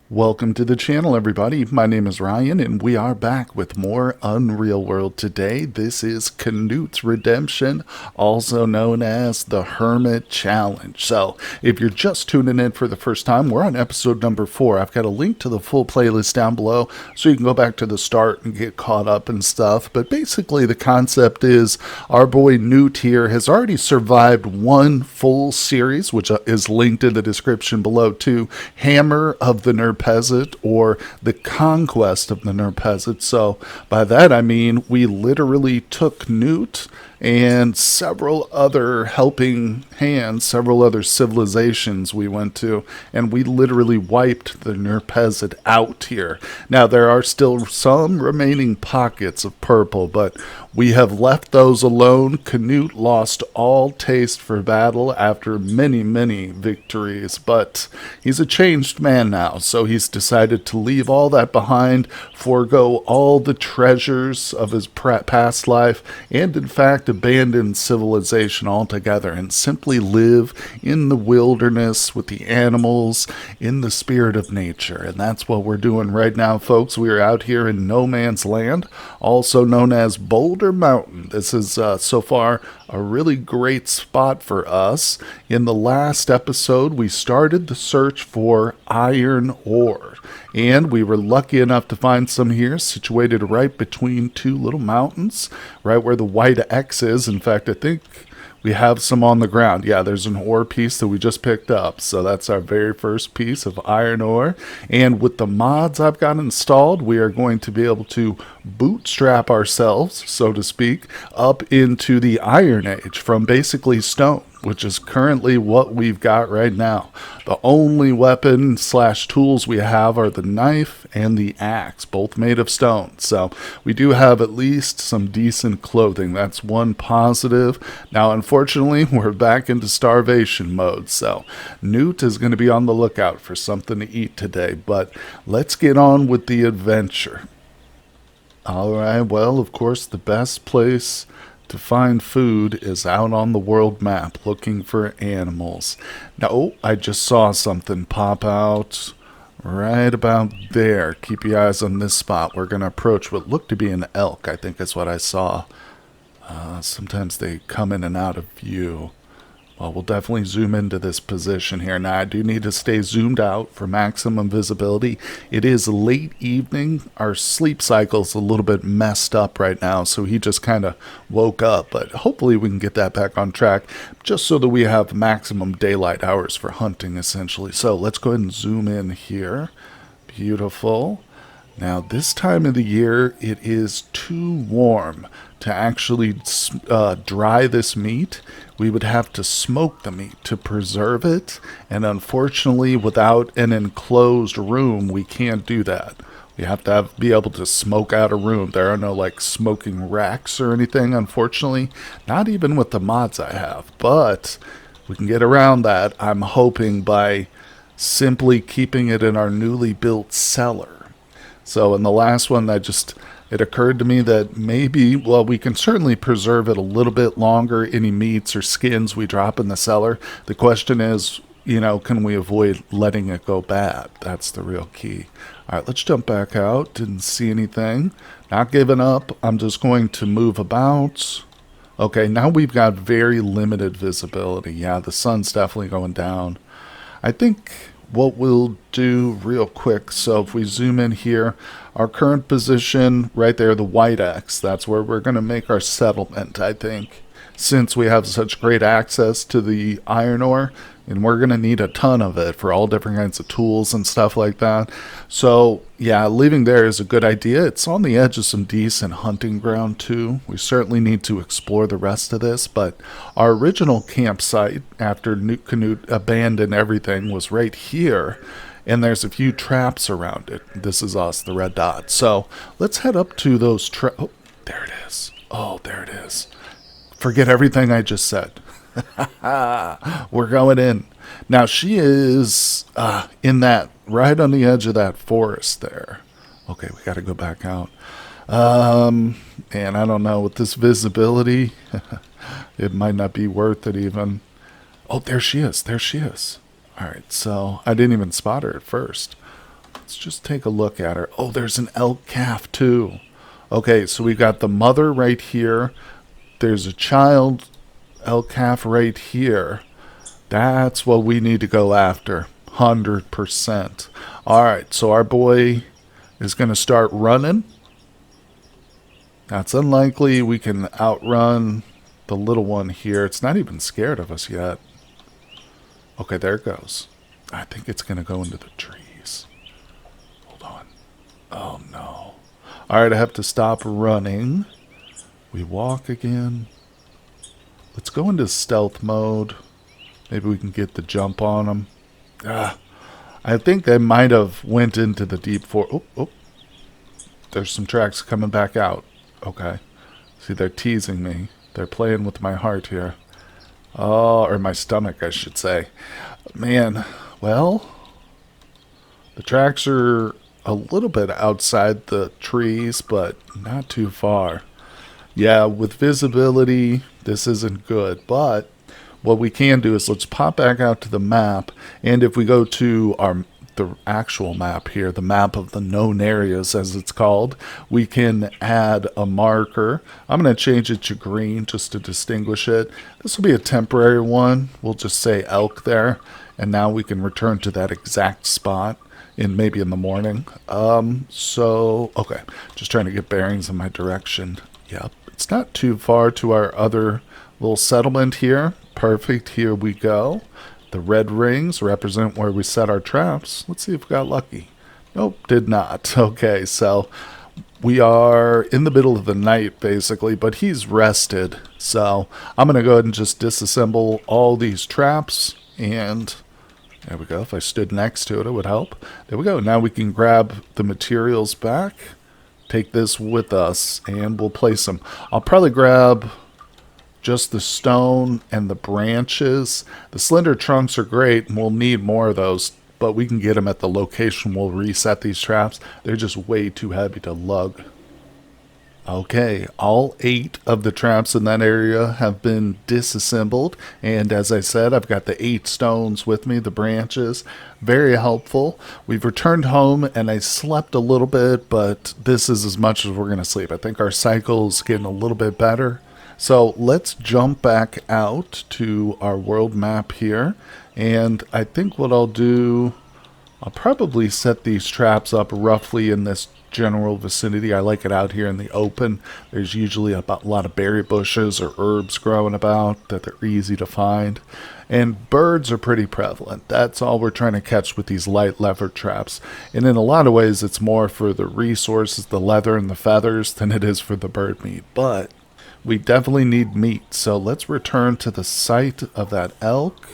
Welcome to the channel, everybody. My name is Ryan, and we are back with more Unreal World today. This is Canute's Redemption, also known as the Hermit Challenge. So, if you're just tuning in for the first time, we're on episode number 4. I've got a link to the full playlist down below, so you can go back to the start and get caught up and stuff. But basically, the concept is our boy Newt here has already survived one full series, which is linked in the description below, to Hammer of the Nerpezit, or the Conquest of the Nerpezit. So by that I mean we literally took Newt and several other helping hands, several other civilizations we went to, and we literally wiped the Nerpezit out here. Now, there are still some remaining pockets of purple, but we have left those alone. Canute lost all taste for battle after many, many victories, but he's a changed man now, so he's decided to leave all that behind, forego all the treasures of his past life, and in fact abandon civilization altogether and simply live in the wilderness with the animals in the spirit of nature. And that's what we're doing right now, folks. We are out here in no man's land, also known as Boulder Mountain. This is so far a really great spot for us. In the last episode, we started the search for iron ore, and we were lucky enough to find some here, situated right between two little mountains, right where the white X is. In fact, I think we have some on the ground. Yeah, there's an ore piece that we just picked up. So that's our very first piece of iron ore. And with the mods I've got installed, we are going to be able to bootstrap ourselves, so to speak, up into the Iron Age from basically stone, which is currently what we've got right now. The only weapon slash tools we have are the knife and the axe, both made of stone. So we do have at least some decent clothing. That's one positive. Now, unfortunately, we're back into starvation mode. So Newt is going to be on the lookout for something to eat today. But let's get on with the adventure. Alright, well, of course, the best place to find food is out on the world map looking for animals. Now, oh, I just saw something pop out right about there. Keep your eyes on this spot. We're going to approach what looked to be an elk, I think is what I saw. Sometimes they come in and out of view. Well, we'll definitely zoom into this position here. Now, I do need to stay zoomed out for maximum visibility. It is late evening. Our sleep cycle's a little bit messed up right now, so he just kind of woke up. But hopefully we can get that back on track, just so that we have maximum daylight hours for hunting, essentially. So let's go ahead and zoom in here. Beautiful. Now, this time of the year, it is too warm to actually dry this meat. We would have to smoke the meat to preserve it, and unfortunately, without an enclosed room, we can't do that. We have to be able to smoke out a room. There are no like smoking racks or anything, unfortunately, not even with the mods I have, but we can get around that, I'm hoping, by simply keeping it in our newly built cellar. So in the last one, it occurred to me that maybe, well, we can certainly preserve it a little bit longer, any meats or skins we drop in the cellar. The question is, can we avoid letting it go bad? That's the real key. All right, let's jump back out. Didn't see anything. Not giving up. I'm just going to move about. Okay, now we've got very limited visibility. Yeah, the sun's definitely going down. I think what we'll do real quick, so if we zoom in here, our current position right there, the white X, that's where we're going to make our settlement, I think, since we have such great access to the iron ore, and we're going to need a ton of it for all different kinds of tools and stuff like that. So yeah, leaving there is a good idea. It's on the edge of some decent hunting ground too. We certainly need to explore the rest of this, but our original campsite, after Newt Canute abandoned everything, was right here, and there's a few traps around it. This is us, the red dot. So let's head up to those oh, there it is. Oh, there it is. Forget everything I just said. We're going in. Now, she is in that, right on the edge of that forest there. Okay, we got to go back out. And I don't know, with this visibility, it might not be worth it even. Oh, there she is. There she is. All right, so I didn't even spot her at first. Let's just take a look at her. Oh, there's an elk calf too. Okay, so we've got the mother right here. There's a child elk calf right here. That's what we need to go after. 100%. Alright, so our boy is going to start running. That's unlikely. We can outrun the little one here. It's not even scared of us yet. Okay, there it goes. I think it's going to go into the trees. Hold on. Oh, no. Alright, I have to stop running. We walk again. Let's go into stealth mode. Maybe we can get the jump on them. I think they might have went into the deep forest. Oh. There's some tracks coming back out. Okay. See, they're teasing me. They're playing with my heart here. Oh, or my stomach, I should say. Man, well, the tracks are a little bit outside the trees, but not too far. Yeah, with visibility, this isn't good, but what we can do is let's pop back out to the map, and if we go to the actual map here, the map of the known areas as it's called, we can add a marker. I'm going to change it to green just to distinguish it. This will be a temporary one. We'll just say elk there, and now we can return to that exact spot maybe in the morning. Okay, just trying to get bearings in my direction. Yep, it's not too far to our other little settlement here. Perfect, here we go. The red rings represent where we set our traps. Let's see if we got lucky. Nope, did not. Okay, so we are in the middle of the night, basically, but he's rested. So I'm going to go ahead and just disassemble all these traps, and there we go. If I stood next to it, it would help. There we go. Now we can grab the materials back, take this with us, and we'll place them. I'll probably grab just the stone and the branches. The slender trunks are great, and we'll need more of those, but we can get them at the location we'll reset these traps. They're just way too heavy to lug. Okay, all 8 of the traps in that area have been disassembled, and as I said, I've got the 8 stones with me, the branches. Very helpful. We've returned home, and I slept a little bit, but this is as much as we're going to sleep. I think our cycle's getting a little bit better. So let's jump back out to our world map here, and I think what I'll do, I'll probably set these traps up roughly in this general vicinity. I like it out here in the open. There's usually a lot of berry bushes or herbs growing about that they're easy to find, and birds are pretty prevalent. That's all we're trying to catch with these light lever traps, and in a lot of ways it's more for the resources, the leather and the feathers, than it is for the bird meat, but we definitely need meat. So let's return to the site of that elk,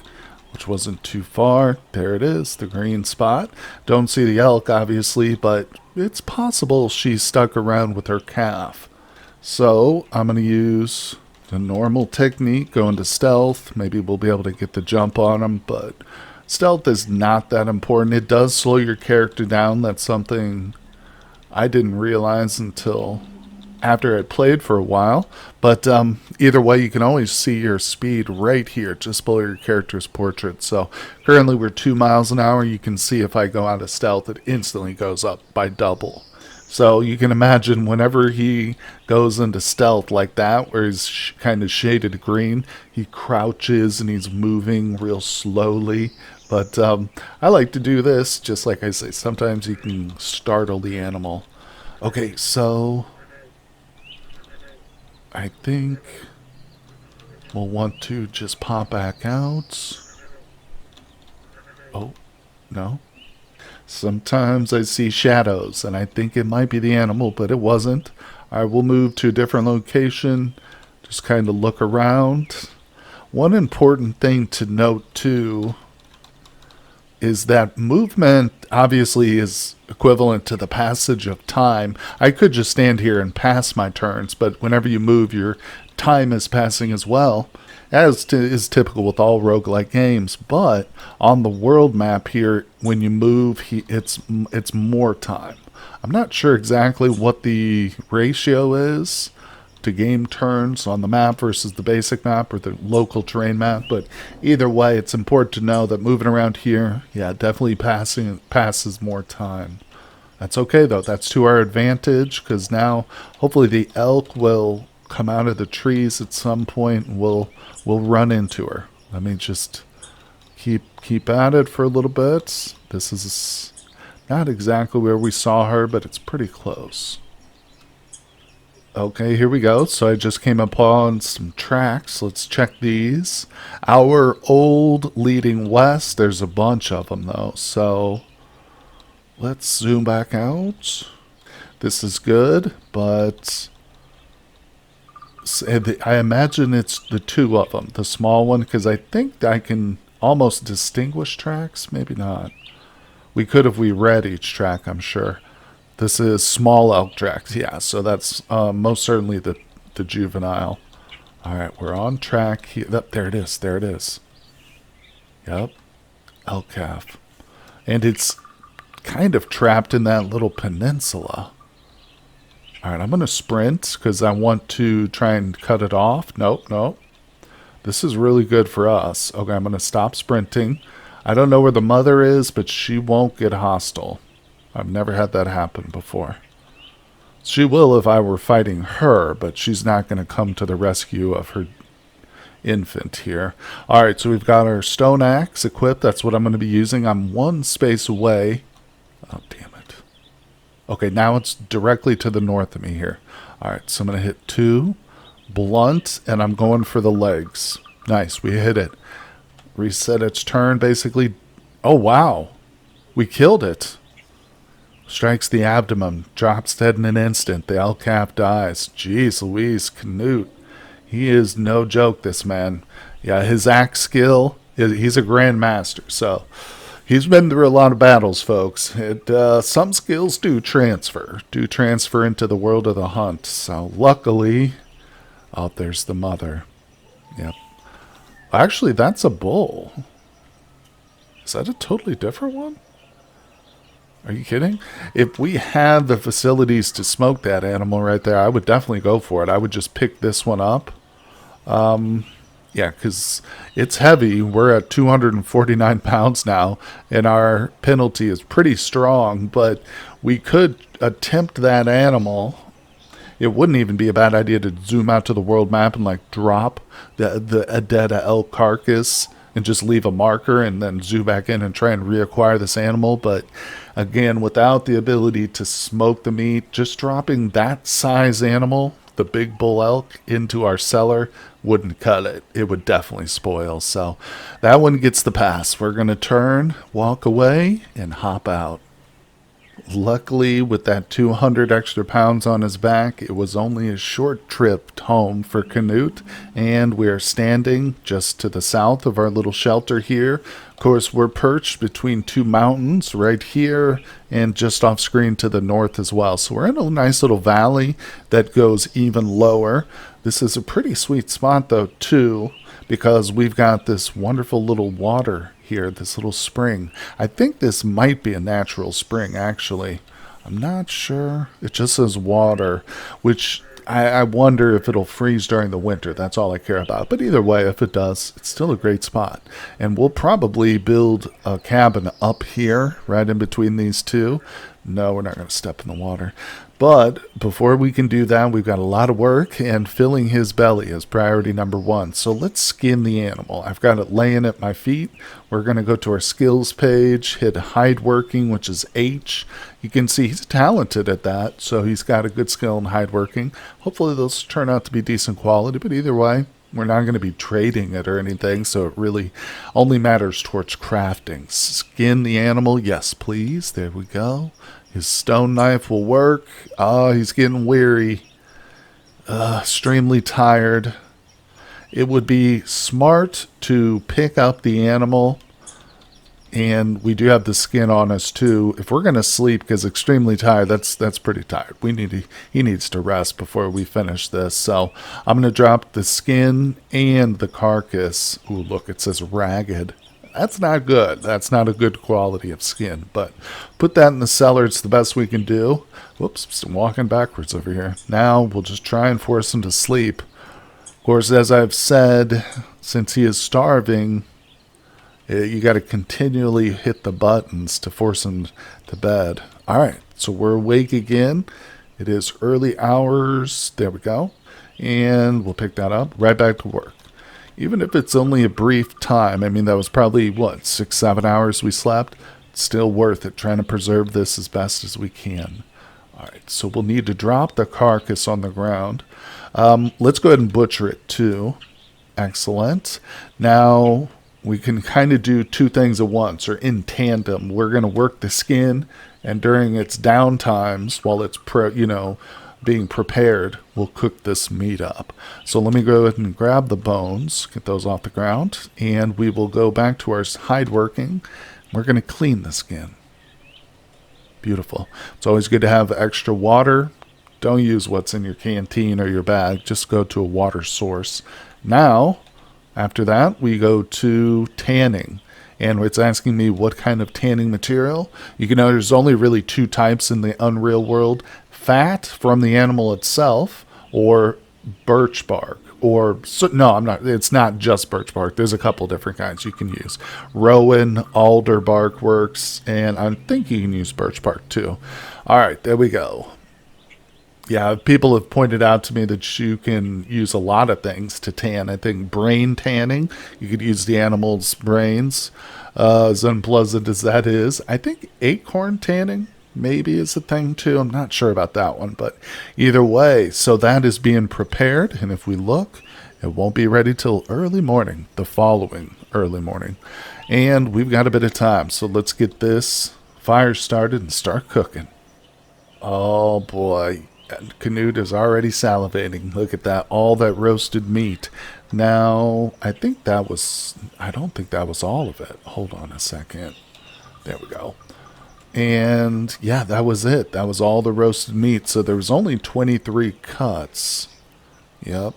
which wasn't too far. There it is, the green spot. Don't see the elk, obviously, but it's possible she's stuck around with her calf. So I'm going to use the normal technique, go into stealth. Maybe we'll be able to get the jump on them, but stealth is not that important. It does slow your character down. That's something I didn't realize until after I'd played for a while, but either way, you can always see your speed right here, just below your character's portrait. So currently we're 2 miles an hour. You can see if I go out of stealth, it instantly goes up by double. So you can imagine whenever he goes into stealth like that, where he's kind of shaded green, he crouches and he's moving real slowly. But I like to do this, just like I say, sometimes you can startle the animal. Okay, so I think we'll want to just pop back out. Oh, no. Sometimes I see shadows, and I think it might be the animal, but it wasn't. I will move to a different location, just kind of look around. One important thing to note, too, is that movement obviously is equivalent to the passage of time. I could just stand here and pass my turns, but whenever you move, your time is passing as well, as is typical with all roguelike games. But on the world map here, when you move, it's more time. I'm not sure exactly what the ratio is to game turns on the map versus the basic map or the local terrain map, but either way, it's important to know that moving around here, yeah, definitely passes more time. That's okay, though. That's to our advantage, because now hopefully the elk will come out of the trees at some point and we'll run into her. Let me just keep at it for a little bit. This is not exactly where we saw her, but it's pretty close. Okay, here we go. So I just came upon some tracks. Let's check these. Our old leading west. There's a bunch of them, though. So let's zoom back out. This is good, but I imagine it's the two of them. The small one, because I think I can almost distinguish tracks. Maybe not. We could if we read each track, I'm sure. This is small elk tracks, yeah, so that's most certainly the juvenile. All right, we're on track here. Oh, there it is. Yep, elk calf. And it's kind of trapped in that little peninsula. All right, I'm going to sprint because I want to try and cut it off. Nope. This is really good for us. Okay, I'm going to stop sprinting. I don't know where the mother is, but she won't get hostile. I've never had that happen before. She will if I were fighting her, but she's not going to come to the rescue of her infant here. All right, so we've got our stone axe equipped. That's what I'm going to be using. I'm one space away. Oh, damn it. Okay, now it's directly to the north of me here. All right, so I'm going to hit 2, blunt, and I'm going for the legs. Nice, we hit it. Reset its turn, basically. Oh, wow. We killed it. Strikes the abdomen, drops dead in an instant. The elk calf dies. Jeez Louise, Canute. He is no joke, this man. Yeah, his axe skill, he's a grand master. So he's been through a lot of battles, folks. Some skills do transfer into the world of the hunt. So luckily, oh, there's the mother. Yep. Actually, that's a bull. Is that a totally different one? Are you kidding? If we had the facilities to smoke that animal right there, I would definitely go for it. I would just pick this one up. Yeah, because it's heavy. We're at 249 pounds now, and our penalty is pretty strong, but we could attempt that animal. It wouldn't even be a bad idea to zoom out to the world map and like drop a dead elk carcass and just leave a marker and then zoom back in and try and reacquire this animal. But again, without the ability to smoke the meat, just dropping that size animal, the big bull elk, into our cellar wouldn't cut it. It would definitely spoil. So that one gets the pass. We're going to turn, walk away, and hop out. Luckily, with that 200 extra pounds on his back, it was only a short trip home for Canute, and we are standing just to the south of our little shelter here. Of course, we're perched between two mountains right here and just off screen to the north as well. So we're in a nice little valley that goes even lower. This is a pretty sweet spot, though, too, because we've got this wonderful little water here, this little spring. I think this might be a natural spring, actually. I'm not sure. It just says water, which I wonder if it'll freeze during the winter. That's all I care about. But either way, if it does, it's still a great spot. And we'll probably build a cabin up here, right in between these two. No, we're not going to step in the water. But before we can do that, we've got a lot of work, and filling his belly is priority number 1. So let's skin the animal. I've got it laying at my feet. We're going to go to our skills page, hit hide working, which is H. You can see he's talented at that, so he's got a good skill in hide working. Hopefully those turn out to be decent quality, but either way, we're not going to be trading it or anything, so it really only matters towards crafting. Skin the animal, yes please. There we go. His stone knife will work. Oh, he's getting weary. Extremely tired. It would be smart to pick up the animal, and we do have the skin on us too. If we're going to sleep, because extremely tired, that's pretty tired. He needs to rest before we finish this. So I'm going to drop the skin and the carcass. Ooh, look, it says ragged. That's not good. That's not a good quality of skin. But put that in the cellar. It's the best we can do. Whoops, I'm walking backwards over here. Now we'll just try and force him to sleep. Of course, as I've said, since he is starving, you got to continually hit the buttons to force him to bed. All right, So we're awake again. It is early hours. There we go. And we'll pick that up. Right back to work. Even if it's only a brief time, I mean, that was probably, what, 6, 7 hours we slept? It's still worth it, trying to preserve this as best as we can. All right, so we'll need to drop the carcass on the ground. Let's go ahead and butcher it, too. Excellent. Now, we can kind of do two things at once, or in tandem. We're going to work the skin, and during its down times, while it's, being prepared, we'll cook this meat up. So let me go ahead and grab the bones, get those off the ground, and we will go back to our hide working. We're going to clean the skin. Beautiful. It's always good to have extra water. Don't use what's in your canteen or your bag. Just go to a water source. Now, after that, we go to tanning. And it's asking me what kind of tanning material. You can know there's only really two types in the Unreal world. Fat from the animal itself, or birch bark. It's not just birch bark. There's a couple different kinds you can use. Rowan, alder bark works, and I think you can use birch bark too. All right, there we go. Yeah, people have pointed out to me that you can use a lot of things to tan. I think brain tanning, you could use the animal's brains, as unpleasant as that is. I think acorn tanning maybe is a thing too. I'm not sure about that one, but either way, so that is being prepared, and if we look, it won't be ready till early morning, the following early morning. And we've got a bit of time, so let's get this fire started and start cooking. Oh boy, Canute is already salivating. Look at that, all that roasted meat. Now, I don't think that was all of it. Hold on a second. There we go. And yeah, that was it. That was all the roasted meat. So there was only 23 cuts. Yep.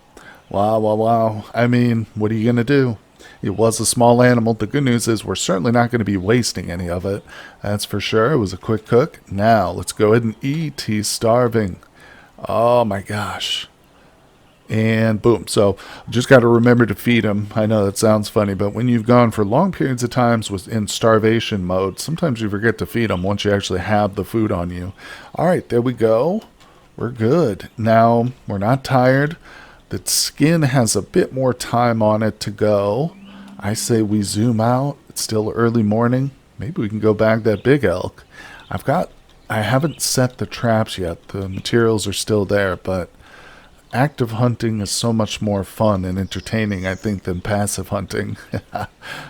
Wow. I mean, what are you going to do? It was a small animal. The good news is we're certainly not going to be wasting any of it. That's for sure. It was a quick cook. Now, let's go ahead and eat. He's starving. Oh my gosh. And boom. So just got to remember to feed him. I know that sounds funny, but when you've gone for long periods of times in starvation mode, sometimes you forget to feed them once you actually have the food on you. All right, there we go. We're good. Now, we're not tired. The skin has a bit more time on it to go. I say we zoom out. It's still early morning. Maybe we can go bag that big elk. I haven't set the traps yet. The materials are still there, but active hunting is so much more fun and entertaining, I think, than passive hunting.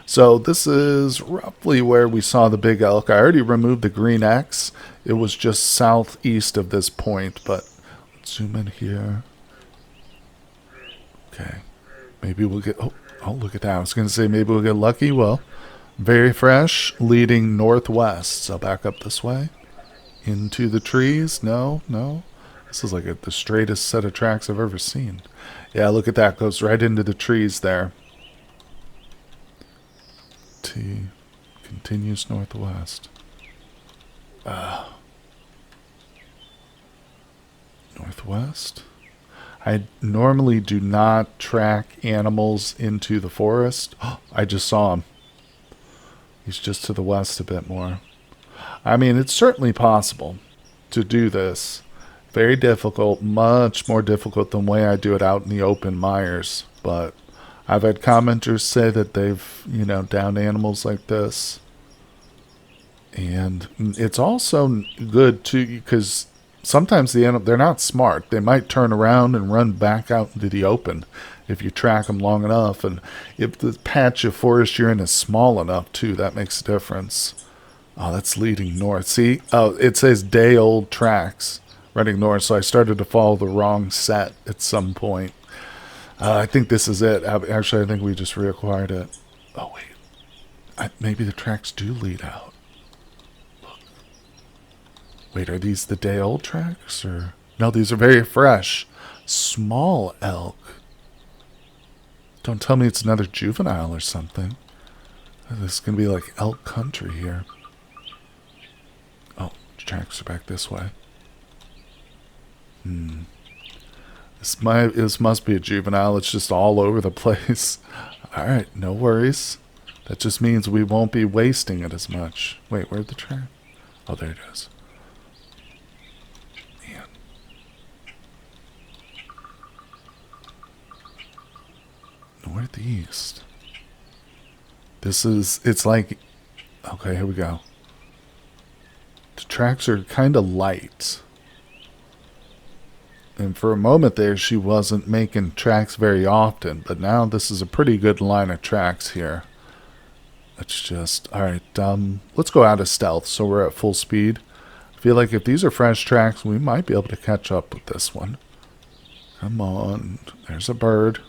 So this is roughly where we saw the big elk. I already removed the green X. It was just southeast of this point, but let's zoom in here. Okay. Maybe we'll get... Oh, look at that. I was going to say maybe we'll get lucky. Well, very fresh, leading northwest. So back up this way. Into the trees. No. This is like the straightest set of tracks I've ever seen. Yeah, look at that. Goes right into the trees there. T continues northwest. Northwest? I normally do not track animals into the forest. Oh, I just saw him. He's just to the west a bit more. I mean, it's certainly possible to do this. Very difficult, much more difficult than the way I do it out in the open mires. But I've had commenters say that they've, downed animals like this. And it's also good, too, because sometimes they're not smart. They might turn around and run back out into the open if you track them long enough. And if the patch of forest you're in is small enough, too, that makes a difference. Oh, that's leading north. See? Oh, it says day-old tracks running north, so I started to follow the wrong set at some point. I think this is it. Actually, I think we just reacquired it. Oh, wait. Maybe the tracks do lead out. Look. Wait, are these the day-old tracks? Or no, these are very fresh. Small elk. Don't tell me it's another juvenile or something. This is going to be like elk country here. Oh, tracks are back this way. This must be a juvenile. It's just all over the place. Alright, no worries. That just means we won't be wasting it as much. Wait, where'd the track? Oh, there it is. Northeast. It's like, okay, here we go. The tracks are kind of light. And for a moment there, she wasn't making tracks very often, but now this is a pretty good line of tracks here. Let's just, alright, let's go out of stealth so we're at full speed. I feel like if these are fresh tracks, we might be able to catch up with this one. Come on, there's a bird.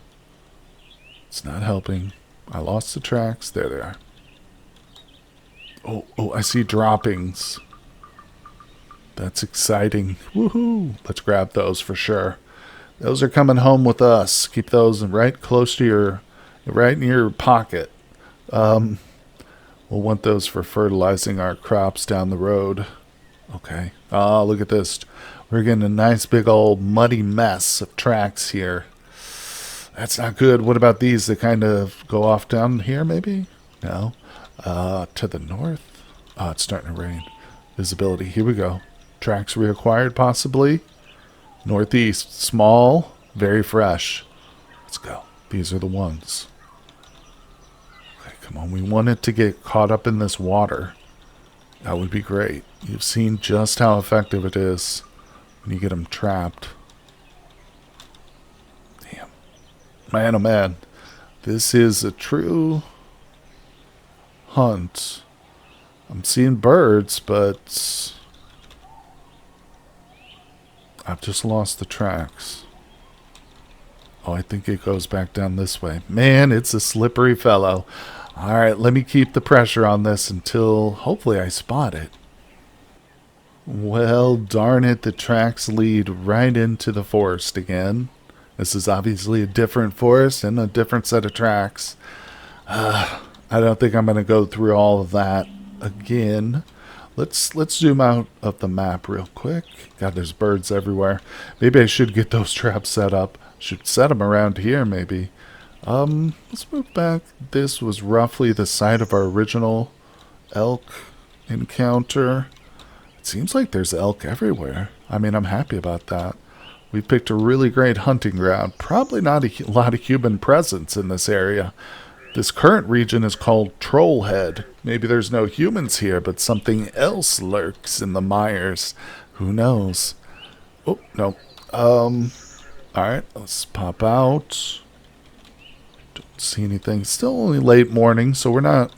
It's not helping. I lost the tracks. There they are. Oh, I see droppings. That's exciting. Woohoo! Let's grab those for sure. Those are coming home with us. Keep those right close to right in your pocket. We'll want those for fertilizing our crops down the road. Okay. Oh, look at this. We're getting a nice big old muddy mess of tracks here. That's not good. What about these that kind of go off down here, maybe? No. To the north? Oh, it's starting to rain. Visibility. Here we go. Tracks reacquired, possibly. Northeast. Small. Very fresh. Let's go. These are the ones. Okay, come on. We want it to get caught up in this water. That would be great. You've seen just how effective it is when you get them trapped. Damn. Man, oh man. This is a true hunt. I'm seeing birds, but I've just lost the tracks. Oh, I think it goes back down this way. Man, it's a slippery fellow. All right, let me keep the pressure on this until hopefully I spot it. Well, darn it, the tracks lead right into the forest again. This is obviously a different forest and a different set of tracks. I don't think I'm going to go through all of that again. Let's zoom out of the map real quick. God, there's birds everywhere. Maybe I should get those traps set up. Should set them around here, maybe. Let's move back. This was roughly the site of our original elk encounter. It seems like there's elk everywhere. I mean, I'm happy about that. We picked a really great hunting ground. Probably not a lot of human presence in this area. This current region is called Trollhead. Maybe there's no humans here, but something else lurks in the mires. Who knows? Oh, no. Alright, let's pop out. Don't see anything. Still only late morning, so we're not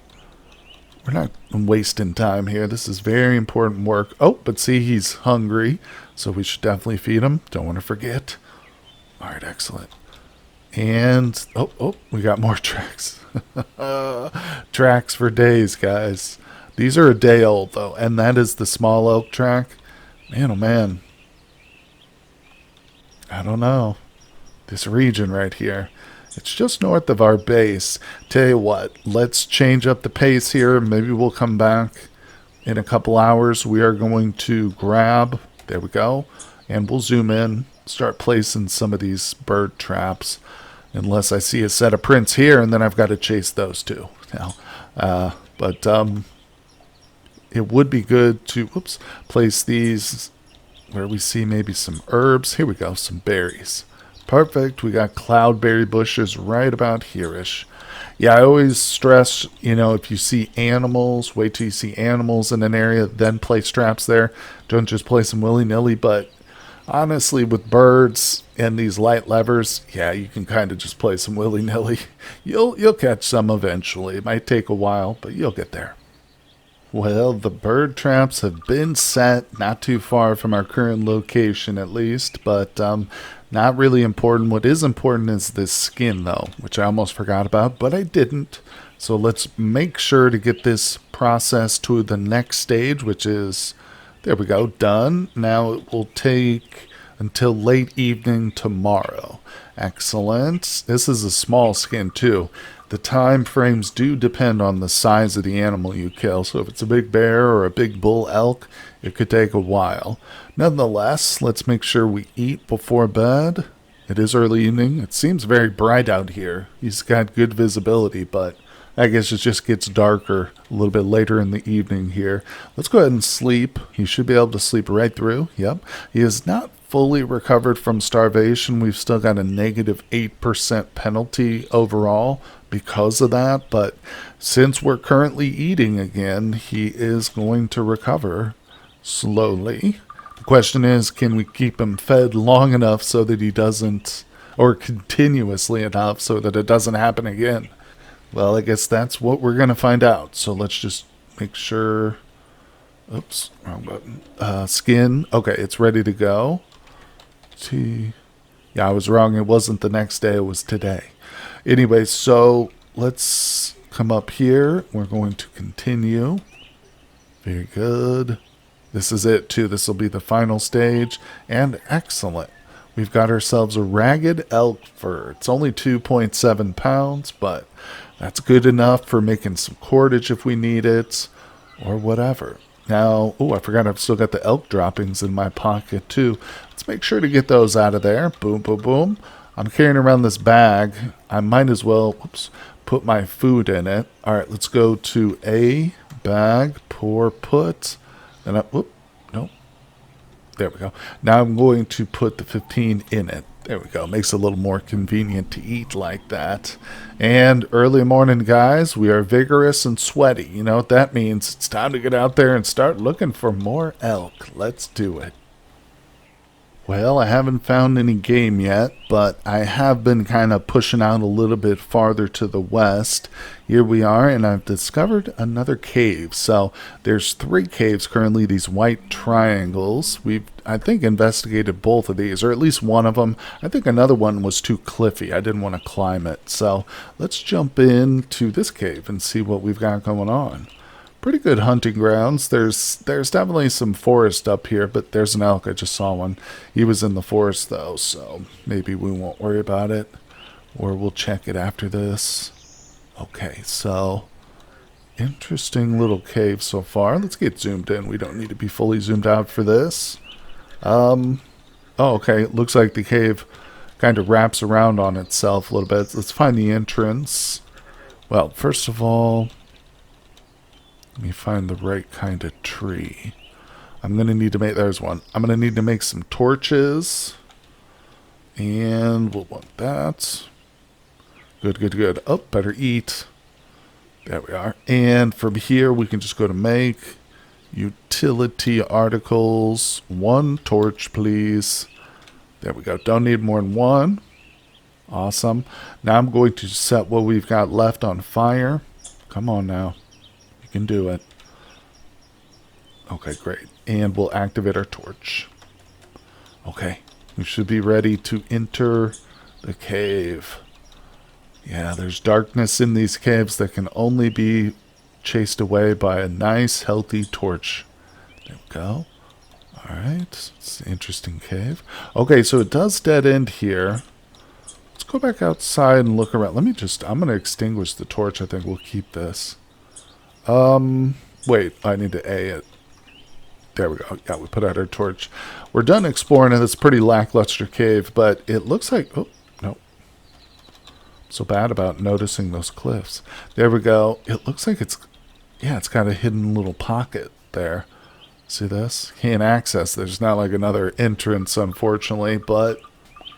wasting time here. This is very important work. Oh, but see, he's hungry, so we should definitely feed him. Don't want to forget. Alright, excellent. And, oh, we got more tracks. Tracks for days, guys. These are a day old, though, and that is the small elk track. Man, oh man. I don't know. This region right here. It's just north of our base. Tell you what, let's change up the pace here. Maybe we'll come back in a couple hours. We are going to grab, there we go, and we'll zoom in, start placing some of these bird traps. Unless I see a set of prints here, and then I've got to chase those two. Now, it would be good to, place these where we see maybe some herbs. Here we go, some berries. Perfect. We got cloudberry bushes right about here-ish. Yeah, I always stress, if you see animals, wait till you see animals in an area, then place traps there. Don't just place them willy-nilly, but honestly, with birds and these light levers, yeah, you can kind of just place them willy-nilly. You'll catch some eventually. It might take a while, but you'll get there. Well, the bird traps have been set, not too far from our current location at least, but not really important. What is important is this skin, though, which I almost forgot about, but I didn't. So let's make sure to get this process to the next stage, which is, there we go, done. Now it will take until late evening tomorrow. Excellent. This is a small skin, too. The time frames do depend on the size of the animal you kill, so if it's a big bear or a big bull elk, it could take a while. Nonetheless, let's make sure we eat before bed. It is early evening. It seems very bright out here. He's got good visibility, but I guess it just gets darker a little bit later in the evening here. Let's go ahead and sleep. He should be able to sleep right through. Yep. He is not fully recovered from starvation. We've still got a negative 8% penalty overall because of that. But since we're currently eating again, he is going to recover slowly. The question is, can we keep him fed long enough so that he doesn't, or continuously enough so that it doesn't happen again? Well, I guess that's what we're going to find out. So let's just make sure. Oops, wrong button. Skin. Okay, it's ready to go. Yeah, I was wrong. It wasn't the next day. It was today. Anyway, so let's come up here. We're going to continue. Very good. This is it, too. This will be the final stage. And excellent. We've got ourselves a ragged elk fur. It's only 2.7 pounds, but that's good enough for making some cordage if we need it, or whatever. Now, oh, I forgot I've still got the elk droppings in my pocket, too. Let's make sure to get those out of there. Boom, boom, boom. I'm carrying around this bag. I might as well, put my food in it. All right, let's go to a bag, pour, put. Then no. There we go. Now I'm going to put the 15 in it. There we go. Makes it a little more convenient to eat like that. And early morning, guys, we are vigorous and sweaty. You know what that means? It's time to get out there and start looking for more elk. Let's do it. Well, I haven't found any game yet, but I have been kind of pushing out a little bit farther to the west. Here we are, and I've discovered another cave. So there's 3 caves currently, these white triangles. We've, I think, investigated both of these, or at least one of them. I think another one was too cliffy. I didn't want to climb it. So let's jump into this cave and see what we've got going on. Pretty good hunting grounds. There's definitely some forest up here, but there's an elk. I just saw one. He was in the forest, though, so maybe we won't worry about it, or we'll check it after this. Okay, so interesting little cave so far. Let's get zoomed in. We don't need to be fully zoomed out for this. Oh, okay. It looks like the cave kind of wraps around on itself a little bit. Let's find the entrance. Well, first of all, let me find the right kind of tree. I'm going to need to make, there's one. I'm going to need to make some torches. And we'll want that. Good, good, good. Oh, better eat. There we are. And from here, we can just go to make utility articles. 1 torch, please. There we go. Don't need more than 1. Awesome. Now I'm going to set what we've got left on fire. Come on now. Can do it. Okay, great. And we'll activate our torch. Okay, we should be ready to enter the cave. Yeah, there's darkness in these caves that can only be chased away by a nice, healthy torch. There we go. Alright, it's an interesting cave. Okay, so it does dead end here. Let's go back outside and look around. I'm going to extinguish the torch. I think we'll keep this. Wait, I need to A it. There we go. Yeah, we put out our torch. We're done exploring in this pretty lackluster cave, but it looks like, oh, no. So bad about noticing those cliffs. There we go. It looks like it's got a hidden little pocket there. See this? Can't access. There's not like another entrance, unfortunately, but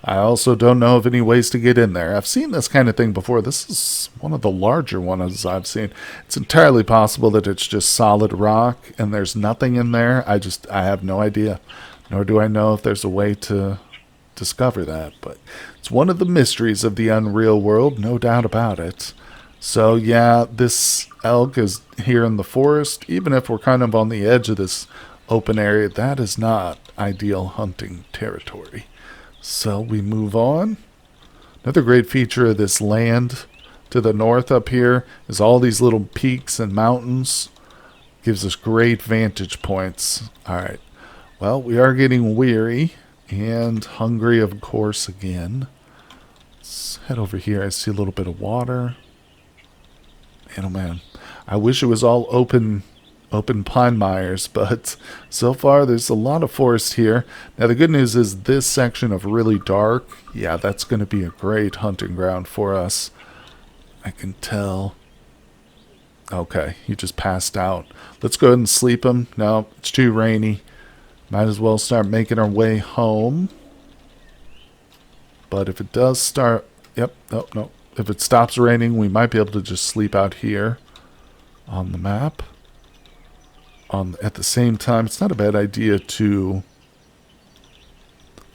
I also don't know of any ways to get in there. I've seen this kind of thing before. This is one of the larger ones I've seen. It's entirely possible that it's just solid rock and there's nothing in there. I have no idea. Nor do I know if there's a way to discover that. But it's one of the mysteries of the unreal world, no doubt about it. So yeah, this elk is here in the forest. Even if we're kind of on the edge of this open area, that is not ideal hunting territory. So we move on. Another great feature of this land to the north up here is all these little peaks and mountains. Gives us great vantage points. Alright. Well, we are getting weary and hungry, of course, again. Let's head over here. I see a little bit of water. Man, oh man. I wish it was all open pine mires, but so far there's a lot of forest here. Now the good news is this section of really dark, yeah, that's going to be a great hunting ground for us. I can tell. Okay, he just passed out. Let's go ahead and sleep him. No, it's too rainy. Might as well start making our way home. But if it does start... Yep, no. If it stops raining, we might be able to just sleep out here on the map. At the same time, it's not a bad idea to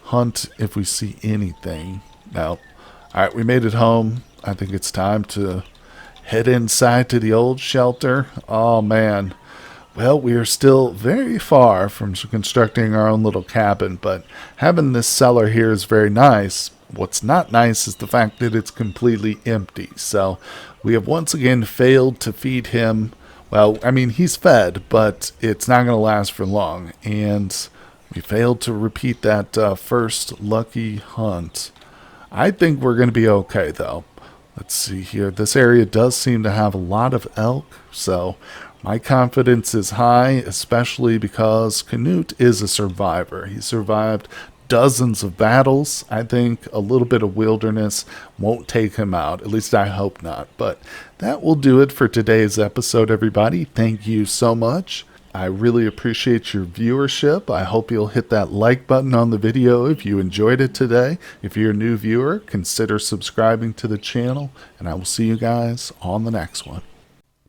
hunt if we see anything. Now, alright, we made it home. I think it's time to head inside to the old shelter. Oh, man. Well, we are still very far from constructing our own little cabin, but having this cellar here is very nice. What's not nice is the fact that it's completely empty. So we have once again failed to feed him. Well, I mean, he's fed, but it's not going to last for long. And we failed to repeat that first lucky hunt. I think we're going to be okay, though. Let's see here. This area does seem to have a lot of elk, so my confidence is high, especially because Canute is a survivor. He survived dozens of battles. I think a little bit of wilderness won't take him out. At least I hope not. But that will do it for today's episode, everybody. Thank you so much. I really appreciate your viewership. I hope you'll hit that like button on the video if you enjoyed it today. If you're a new viewer, consider subscribing to the channel, and I will see you guys on the next one.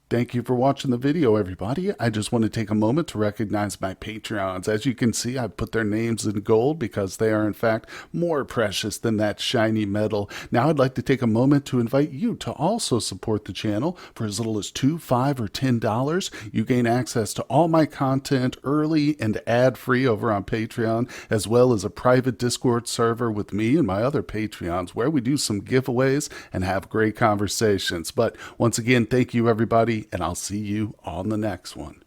Thank you for watching the video, everybody. I just want to take a moment to recognize my Patreons. As you can see, I've put their names in gold because they are, in fact, more precious than that shiny metal. Now, I'd like to take a moment to invite you to also support the channel for as little as $2, $5, or $10. You gain access to all my content early and ad-free over on Patreon, as well as a private Discord server with me and my other Patreons where we do some giveaways and have great conversations. But once again, thank you, everybody, and I'll see you on the next one.